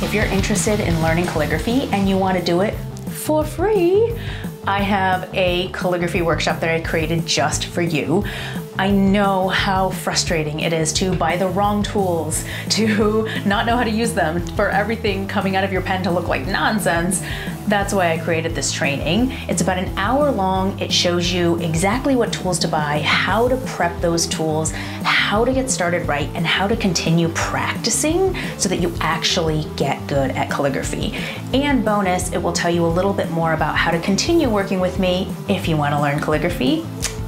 If you're interested in learning calligraphy and you want to do it for free, I have a calligraphy workshop that I created just for you. I know how frustrating it is to buy the wrong tools, to not know how to use them, for everything coming out of your pen to look like nonsense. That's why I created this training. It's about an hour long. It shows you exactly what tools to buy, how to prep those tools, how to get started right, and how to continue practicing so that you actually get good at calligraphy. And bonus, it will tell you a little bit more about how to continue working with me if you want to learn calligraphy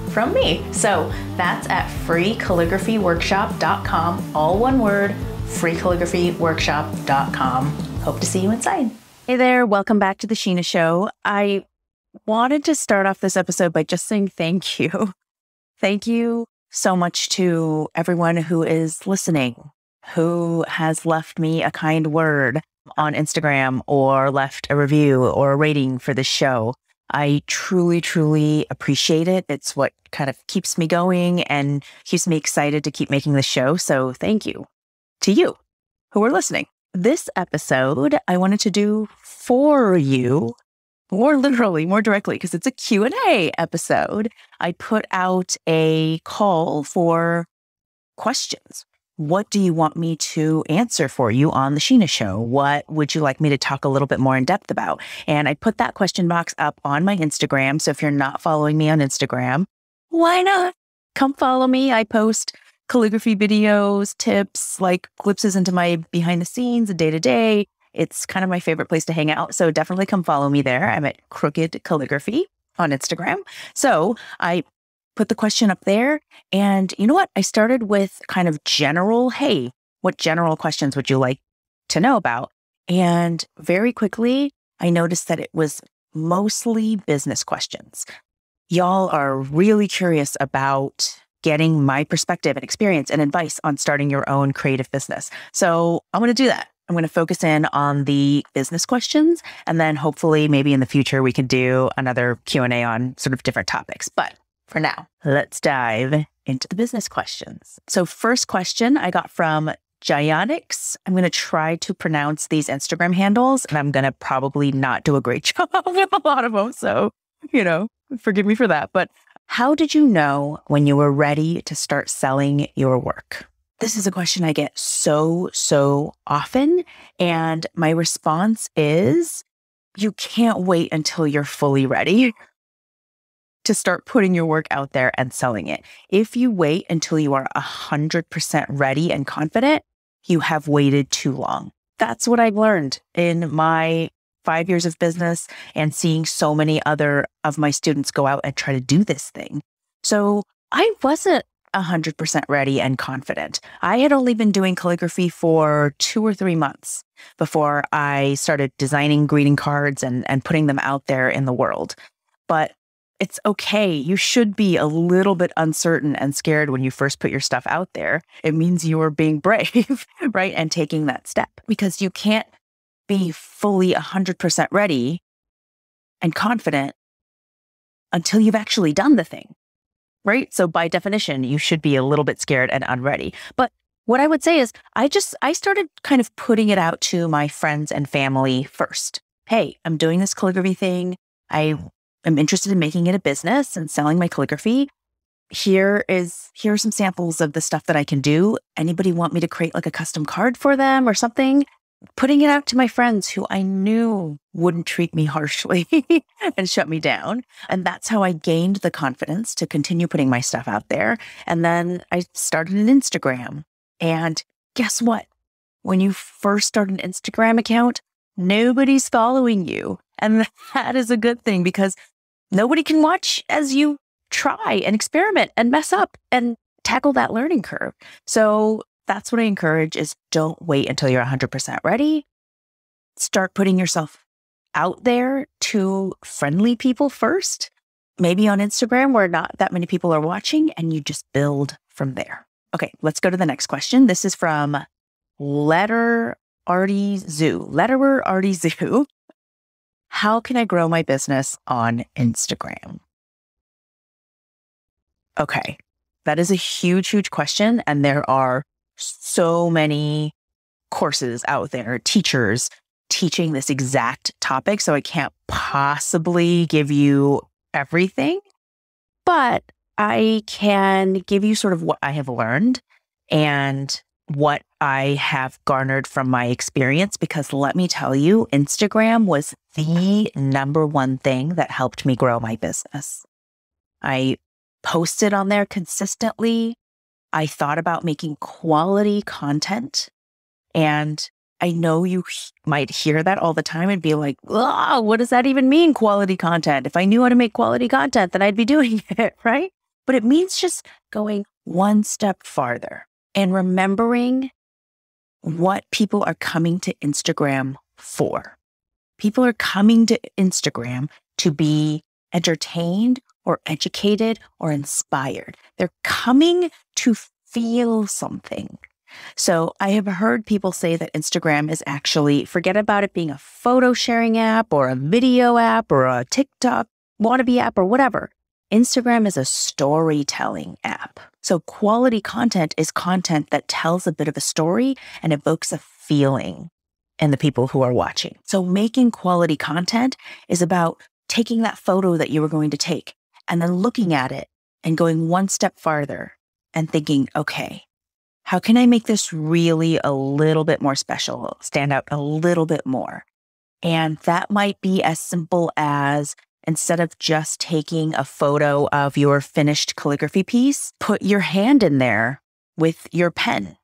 from me. So that's at freecalligraphyworkshop.com, all one word, freecalligraphyworkshop.com. Hope to see you inside. Hey there, welcome back to the Shinah Show. I wanted to start off this episode by just saying thank you. Thank you so much to everyone who is listening, who has left me a kind word on Instagram or left a review or a rating for this show. I truly, truly appreciate it. It's what kind of keeps me going and keeps me excited to keep making this show. So thank you to you who are listening. This episode, I wanted to do for you, more literally, more directly, because it's a Q&A episode. I put out a call for questions. What do you want me to answer for you on the Shinah Show? What would you like me to talk a little bit more in depth about? And I put that question box up on my Instagram. So if you're not following me on Instagram, why not? Come follow me. I post calligraphy videos, tips, like glimpses into my behind the scenes, day to day. It's kind of my favorite place to hang out. So definitely come follow me there. I'm at Crooked Calligraphy on Instagram. So I put the question up there. And you know what? I started with kind of general, hey, what general questions would you like to know about? And very quickly, I noticed that it was mostly business questions. Y'all are really curious about getting my perspective and experience and advice on starting your own creative business. So I'm going to do that. I'm going to focus in on the business questions, and then hopefully maybe in the future we can do another Q&A on sort of different topics. But for now, let's dive into the business questions. So first question I got from Gianix. I'm going to try to pronounce these Instagram handles, and I'm going to probably not do a great job with a lot of them. So, forgive me for that. But how did you know when you were ready to start selling your work? This is a question I get so often. And my response is, you can't wait until you're fully ready to start putting your work out there and selling it. If you wait until you are 100% ready and confident, you have waited too long. That's what I've learned in my 5 years of business and seeing so many other of my students go out and try to do this thing. So I wasn't 100% ready and confident. I had only been doing calligraphy for 2 or 3 months before I started designing greeting cards and putting them out there in the world. But it's okay. You should be a little bit uncertain and scared when you first put your stuff out there. It means you are being brave, right? And taking that step, because you can't be fully 100% ready and confident until you've actually done the thing, right? So by definition, you should be a little bit scared and unready. But what I would say is I started kind of putting it out to my friends and family first. Hey, I'm doing this calligraphy thing. I'm interested in making it a business and selling my calligraphy. Here are some samples of the stuff that I can do. Anybody want me to create like a custom card for them or something? Putting it out to my friends who I knew wouldn't treat me harshly and shut me down. And that's how I gained the confidence to continue putting my stuff out there. And then I started an Instagram. And guess what? When you first start an Instagram account, nobody's following you. And that is a good thing, because nobody can watch as you try and experiment and mess up and tackle that learning curve. So that's what I encourage, is don't wait until you're 100% ready. Start putting yourself out there to friendly people first, maybe on Instagram where not that many people are watching, and you just build from there. Okay, let's go to the next question. This is from Letterer Artie Zoo. How can I grow my business on Instagram? Okay, that is a huge question. And there are so many courses out there, teachers teaching this exact topic. So I can't possibly give you everything, but I can give you sort of what I have learned and what I have garnered from my experience, because let me tell you, Instagram was the number one thing that helped me grow my business. I posted on there consistently. I thought about making quality content, and I know you might hear that all the time and be like, oh, what does that even mean, quality content? If I knew how to make quality content, then I'd be doing it, right? But it means just going one step farther and remembering what people are coming to Instagram for. People are coming to Instagram to be entertained or educated or inspired. They're coming to feel something. So I have heard people say that Instagram is actually, forget about it being a photo sharing app or a video app or a TikTok wannabe app or whatever. Instagram is a storytelling app. So quality content is content that tells a bit of a story and evokes a feeling in the people who are watching. So making quality content is about taking that photo that you were going to take and then looking at it and going one step farther and thinking, okay, how can I make this really a little bit more special, stand out a little bit more? And that might be as simple as, instead of just taking a photo of your finished calligraphy piece, put your hand in there with your pen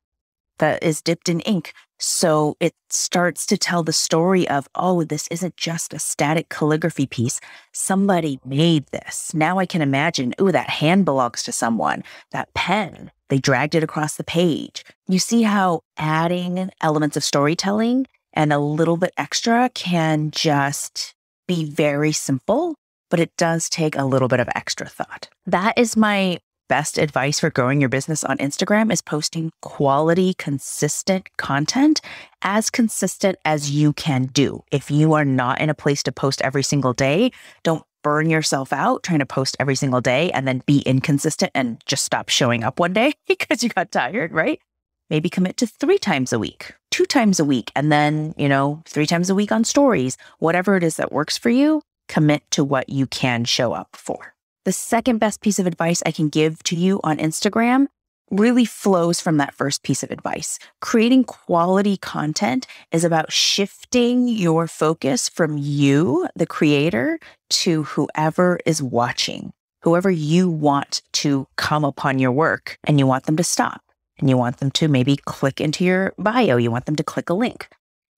that is dipped in ink. So it starts to tell the story of, oh, this isn't just a static calligraphy piece. Somebody made this. Now I can imagine, oh, that hand belongs to someone. That pen, they dragged it across the page. You see how adding elements of storytelling and a little bit extra can just be very simple, but it does take a little bit of extra thought. That is my best advice for growing your business on Instagram, is posting quality, consistent content, as consistent as you can do. If you are not in a place to post every single day, don't burn yourself out trying to post every single day and then be inconsistent and just stop showing up one day because you got tired, right? Maybe commit to 3 times a week, 2 times a week, and then, 3 times a week on stories. Whatever it is that works for you, commit to what you can show up for. The second best piece of advice I can give to you on Instagram really flows from that first piece of advice. Creating quality content is about shifting your focus from you, the creator, to whoever is watching, whoever you want to come upon your work, and you want them to stop. And you want them to maybe click into your bio. You want them to click a link.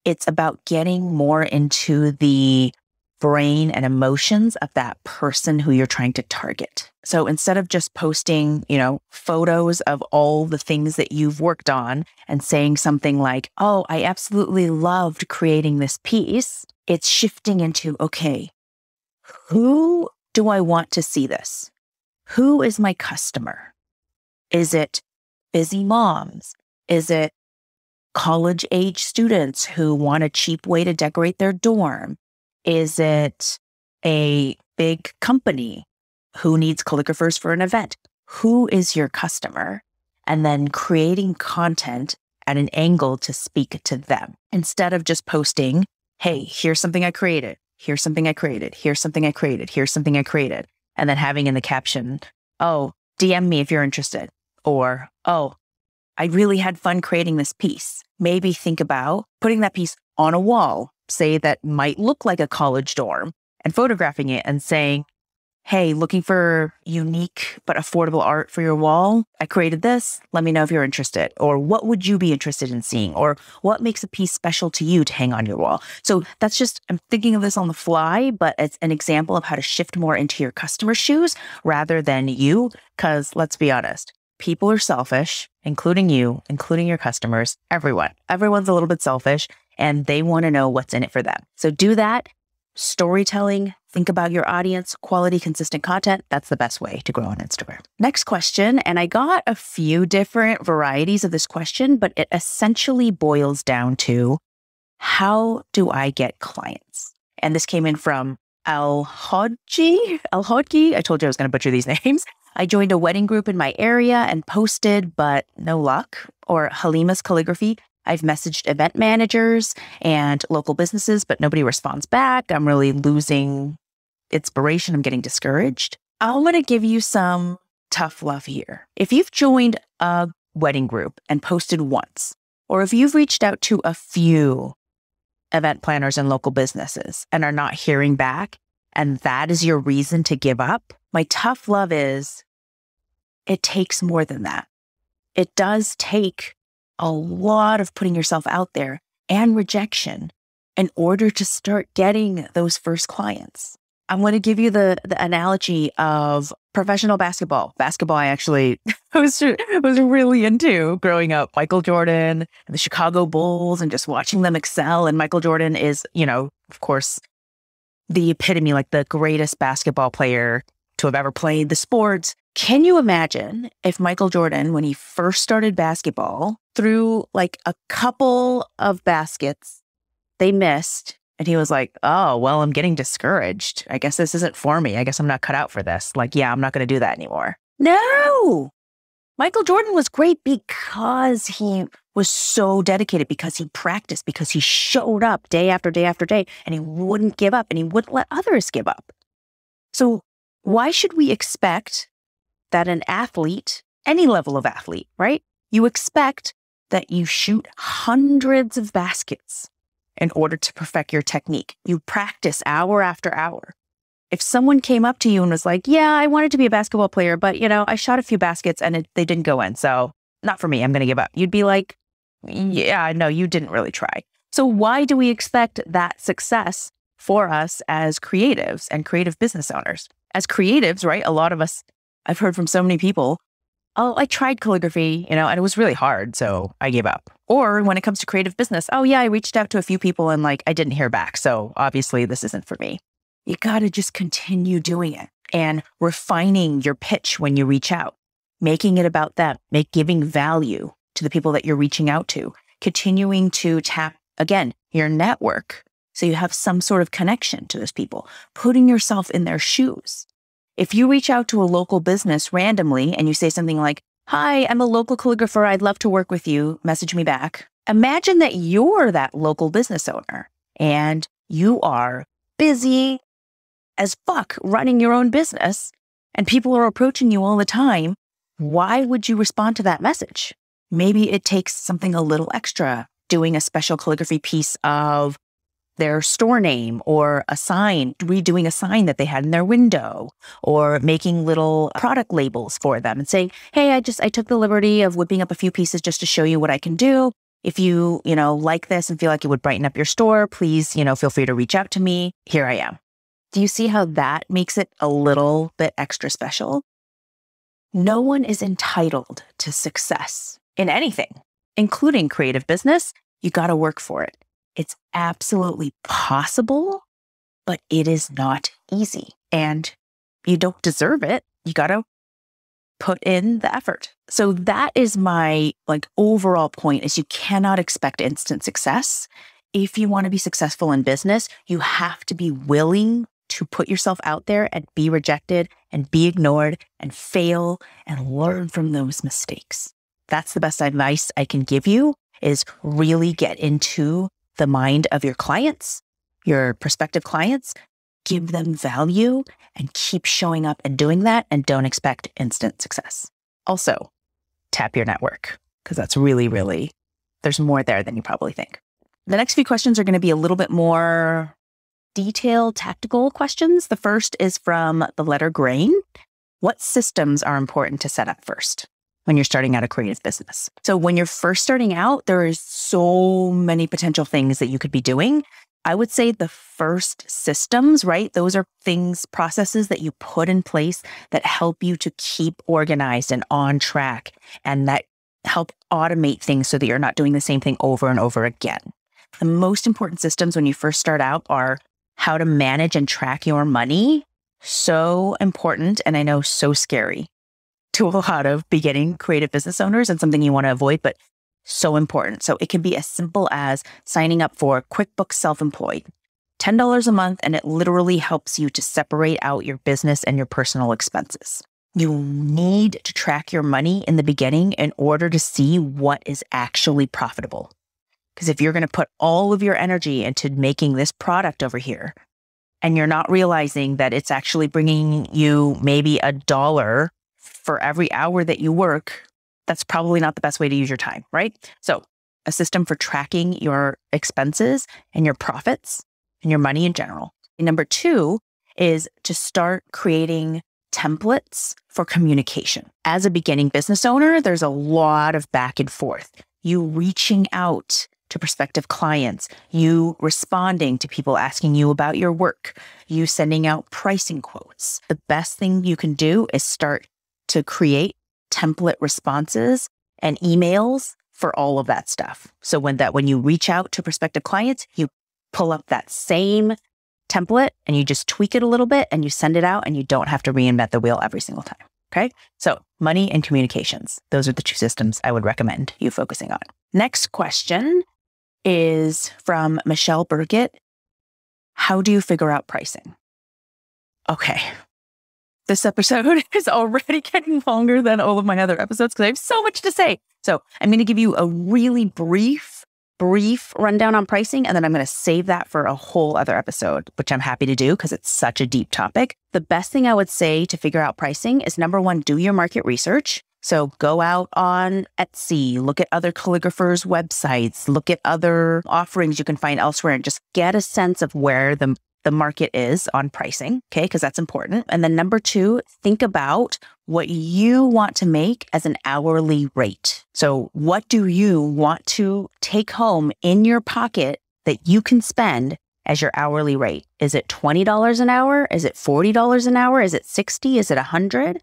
It's about getting more into the brain and emotions of that person who you're trying to target. So instead of just posting, photos of all the things that you've worked on and saying something like, oh, I absolutely loved creating this piece, it's shifting into, okay, who do I want to see this? Who is my customer? Is it busy moms? Is it college-age students who want a cheap way to decorate their dorm? Is it a big company who needs calligraphers for an event? Who is your customer? And then creating content at an angle to speak to them. Instead of just posting, hey, here's something I created. Here's something I created. Here's something I created. Here's something I created. And then having in the caption, oh, DM me if you're interested. Or, oh, I really had fun creating this piece. Maybe think about putting that piece on a wall, say that might look like a college dorm, and photographing it and saying, hey, looking for unique but affordable art for your wall? I created this. Let me know if you're interested. Or what would you be interested in seeing? Or what makes a piece special to you to hang on your wall? So that's just, I'm thinking of this on the fly, but it's an example of how to shift more into your customer's shoes rather than you. Because let's be honest, people are selfish, including you, including your customers, everyone. Everyone's a little bit selfish and they want to know what's in it for them. So do that. Storytelling, think about your audience, quality, consistent content. That's the best way to grow on Instagram. Next question, and I got a few different varieties of this question, but it essentially boils down to, how do I get clients? And this came in from Al-Hodji. I told you I was going to butcher these names. I joined a wedding group in my area and posted, but no luck. Or Halima's Calligraphy. I've messaged event managers and local businesses, but nobody responds back. I'm really losing inspiration. I'm getting discouraged. I want to give you some tough love here. If you've joined a wedding group and posted once, or if you've reached out to a few event planners and local businesses and are not hearing back, and that is your reason to give up, my tough love is it takes more than that. It does take a lot of putting yourself out there and rejection in order to start getting those first clients. I'm going to give you the analogy of professional basketball. Basketball, I actually was really into growing up. Michael Jordan and the Chicago Bulls and just watching them excel. And Michael Jordan is, of course, the epitome, like the greatest basketball player to have ever played the sport. Can you imagine if Michael Jordan, when he first started basketball, threw like a couple of baskets they missed, and he was like, oh, well, I'm getting discouraged. I guess this isn't for me. I guess I'm not cut out for this. Like, yeah, I'm not going to do that anymore. No! Michael Jordan was great because he was so dedicated, because he practiced, because he showed up day after day after day, and he wouldn't give up, and he wouldn't let others give up. So why should we expect that an athlete, any level of athlete, right? You expect that you shoot hundreds of baskets in order to perfect your technique. You practice hour after hour. If someone came up to you and was like, yeah, I wanted to be a basketball player, but I shot a few baskets and they didn't go in. So not for me, I'm going to give up. You'd be like, yeah, no, you didn't really try. So why do we expect that success for us as creatives and creative business owners? As creatives, right? A lot of us, I've heard from so many people, oh, I tried calligraphy, and it was really hard, so I gave up. Or when it comes to creative business, oh yeah, I reached out to a few people and I didn't hear back. So obviously this isn't for me. You got to just continue doing it and refining your pitch when you reach out, making it about them, giving value to the people that you're reaching out to, continuing to tap, again, your network. So you have some sort of connection to those people, putting yourself in their shoes. If you reach out to a local business randomly and you say something like, hi, I'm a local calligrapher. I'd love to work with you. Message me back. Imagine that you're that local business owner and you are busy as fuck running your own business and people are approaching you all the time. Why would you respond to that message? Maybe it takes something a little extra, doing a special calligraphy piece of their store name or a sign, redoing a sign that they had in their window, or making little product labels for them and saying, hey, I took the liberty of whipping up a few pieces just to show you what I can do. If you, like this and feel like it would brighten up your store, please, feel free to reach out to me. Here I am. Do you see how that makes it a little bit extra special? No one is entitled to success in anything, including creative business. You got to work for it. It's absolutely possible, but it is not easy. And you don't deserve it. You got to put in the effort. So that is my overall point is you cannot expect instant success. If you want to be successful in business, you have to be willing to put yourself out there and be rejected and be ignored and fail and learn from those mistakes. That's the best advice I can give you, is really get into the mind of your clients, your prospective clients, give them value and keep showing up and doing that, and don't expect instant success. Also, tap your network, because that's really, there's more there than you probably think. The next few questions are going to be a little bit more detailed, tactical questions. The first is from the letter grain. What systems are important to set up first when you're starting out a creative business? So when you're first starting out, there is so many potential things that you could be doing. I would say the first systems, right? Those are things, processes that you put in place that help you to keep organized and on track, and that help automate things so that you're not doing the same thing over and over again. The most important systems when you first start out are how to manage and track your money. So important, and I know so scary to a lot of beginning creative business owners, and something you want to avoid, but so important. So it can be as simple as signing up for QuickBooks Self-Employed, $10 a month, and it literally helps you to separate out your business and your personal expenses. You need to track your money in the beginning in order to see what is actually profitable. Because if you're going to put all of your energy into making this product over here, and you're not realizing that it's actually bringing you maybe $1 for every hour that you work, that's probably not the best way to use your time, right? So a system for tracking your expenses and your profits and your money in general. And number 2 is to start creating templates for communication. As a beginning business owner, there's a lot of back and forth. You reaching out to prospective clients, you responding to people asking you about your work, you sending out pricing quotes. The best thing you can do is start to create template responses and emails for all of that stuff. So when you reach out to prospective clients, you pull up that same template and you just tweak it a little bit and you send it out and you don't have to reinvent the wheel every single time. Okay. So money and communications, those are the 2 systems I would recommend you focusing on. Next question is from Michelle Burgett. How do you figure out pricing? Okay. This episode is already getting longer than all of my other episodes because I have so much to say. So I'm going to give you a really brief rundown on pricing, and then I'm going to save that for a whole other episode, which I'm happy to do because it's such a deep topic. The best thing I would say to figure out pricing is number 1, do your market research. So go out on Etsy, look at other calligraphers' websites, look at other offerings you can find elsewhere, and just get a sense of where the market is on pricing, okay? Because that's important. And then number 2, think about what you want to make as an hourly rate. So what do you want to take home in your pocket that you can spend as your hourly rate? Is it $20 an hour? Is it $40 an hour? Is it $60? Is it $100?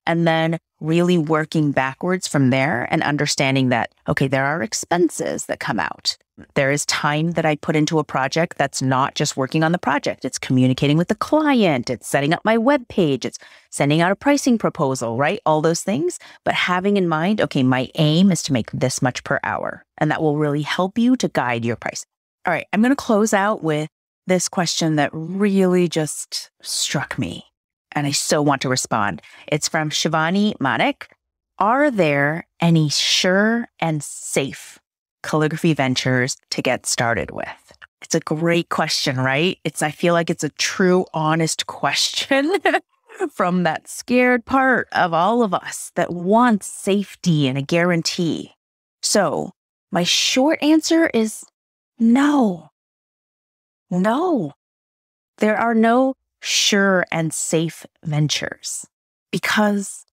And then really working backwards from there and understanding that, okay, there are expenses that come out. There is time that I put into a project that's not just working on the project. It's communicating with the client. It's setting up my web page. It's sending out a pricing proposal, right? All those things. But having in mind, okay, my aim is to make this much per hour. And that will really help you to guide your pricing. All right, I'm going to close out with this question that really just struck me. And I so want to respond. It's from Shivani Manik. Are there any sure and safe calligraphy ventures to get started with? It's a great question, right? I feel like it's a true, honest question from that scared part of all of us that wants safety and a guarantee. So my short answer is no. No. There are no sure and safe ventures because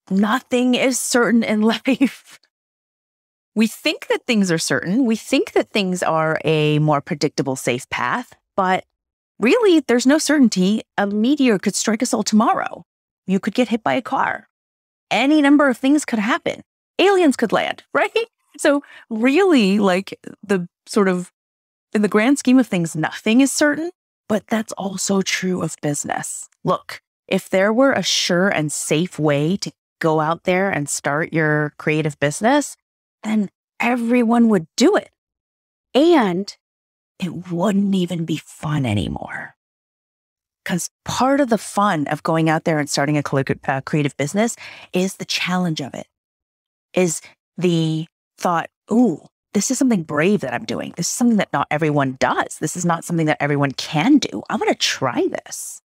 nothing is certain in life. We think that things are certain. We think that things are a more predictable, safe path, but really there's no certainty. A meteor could strike us all tomorrow. You could get hit by a car. Any number of things could happen. Aliens could land, right? So really, like the sort of, in the grand scheme of things, nothing is certain. But that's also true of business. Look, if there were a sure and safe way to go out there and start your creative business, then everyone would do it. And it wouldn't even be fun anymore. Because part of the fun of going out there and starting a creative business is the challenge of it, is the thought, ooh, this is something brave that I'm doing. This is something that not everyone does. This is not something that everyone can do. I'm going to try this.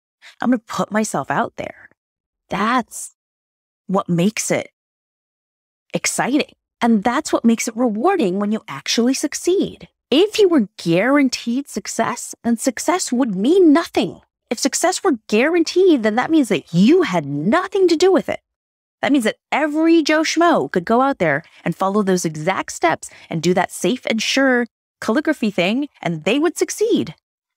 I'm going to put myself out there. That's what makes it exciting. And that's what makes it rewarding when you actually succeed. If you were guaranteed success, then success would mean nothing. If success were guaranteed, then that means that you had nothing to do with it. That means that every Joe Schmo could go out there and follow those exact steps and do that safe and sure calligraphy thing, and they would succeed.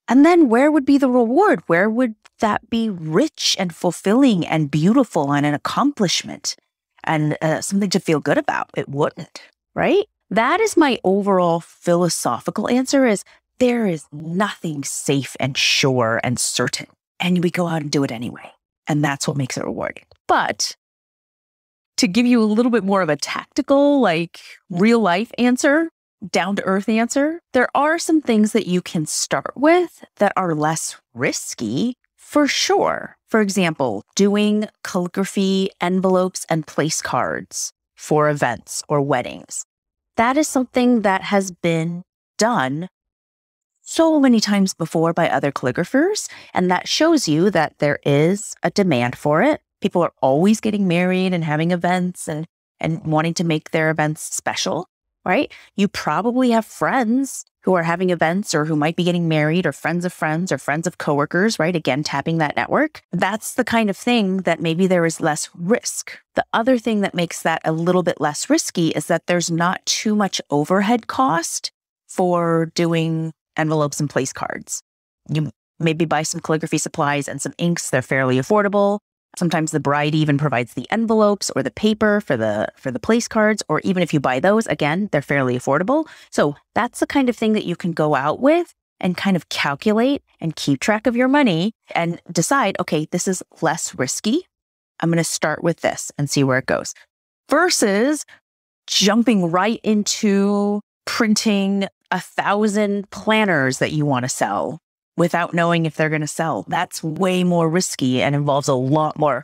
And then where would be the reward? Where would that be rich and fulfilling and beautiful and an accomplishment and something to feel good about? It wouldn't, right? That is my overall philosophical answer is there is nothing safe and sure and certain. And we go out and do it anyway. And that's what makes it rewarding. But to give you a little bit more of a tactical, like real life answer, down to earth answer, there are some things that you can start with that are less risky for sure. For example, doing calligraphy envelopes and place cards for events or weddings. that is something that has been done so many times before by other calligraphers. And that shows you that there is a demand for it. People are always getting married and having events and wanting to make their events special, right? You probably have friends who are having events or who might be getting married, or friends of friends or friends of coworkers, right? Again, tapping that network. That's the kind of thing that maybe there is less risk. The other thing that makes that a little bit less risky is that there's not too much overhead cost for doing envelopes and place cards. You maybe buy some calligraphy supplies and some inks. They're fairly affordable. Sometimes the bride even provides the envelopes or the paper for the place cards, or even if you buy those, again, they're fairly affordable. So that's the kind of thing that you can go out with and kind of calculate and keep track of your money and decide, okay, this is less risky. I'm going to start with this and see where it goes. Versus jumping right into printing 1,000 planners that you want to sell without knowing if they're going to sell. That's way more risky and involves a lot more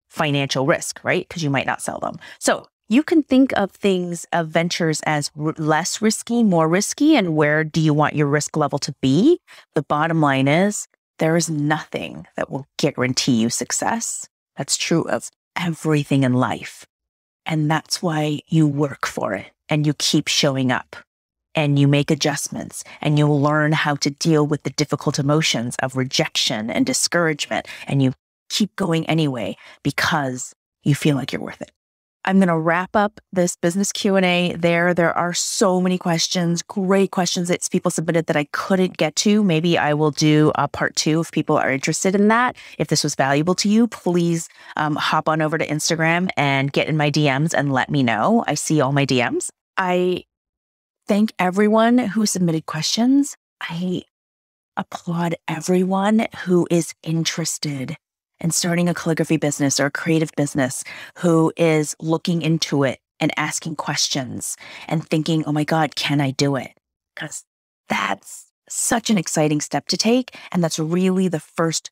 financial risk, right? Because you might not sell them. So you can think of things, of ventures as less risky, more risky, and where do you want your risk level to be? The bottom line is there is nothing that will guarantee you success. That's true of everything in life. And that's why you work for it and you keep showing up. And you make adjustments, and you'll learn how to deal with the difficult emotions of rejection and discouragement. And you keep going anyway because you feel like you're worth it. I'm going to wrap up this business Q&A there. There are so many questions, great questions that people submitted that I couldn't get to. Maybe I will do a part 2 if people are interested in that. If this was valuable to you, please hop on over to Instagram and get in my DMs and let me know. I see all my DMs. I thank everyone who submitted questions. I applaud everyone who is interested in starting a calligraphy business or a creative business, who is looking into it and asking questions and thinking, oh my God, can I do it? Because that's such an exciting step to take. And that's really the first,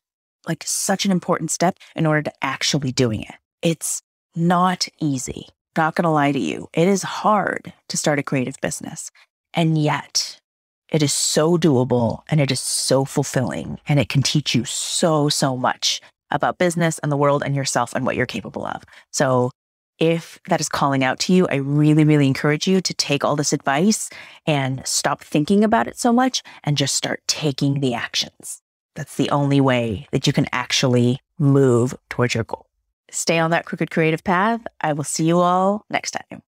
such an important step in order to actually doing it. It's not easy. Not going to lie to you. It is hard to start a creative business. And yet it is so doable and it is so fulfilling. And it can teach you so, so much about business and the world and yourself and what you're capable of. So if that is calling out to you, I really, really encourage you to take all this advice and stop thinking about it so much and just start taking the actions. That's the only way that you can actually move towards your goal. Stay on that crooked creative path. I will see you all next time.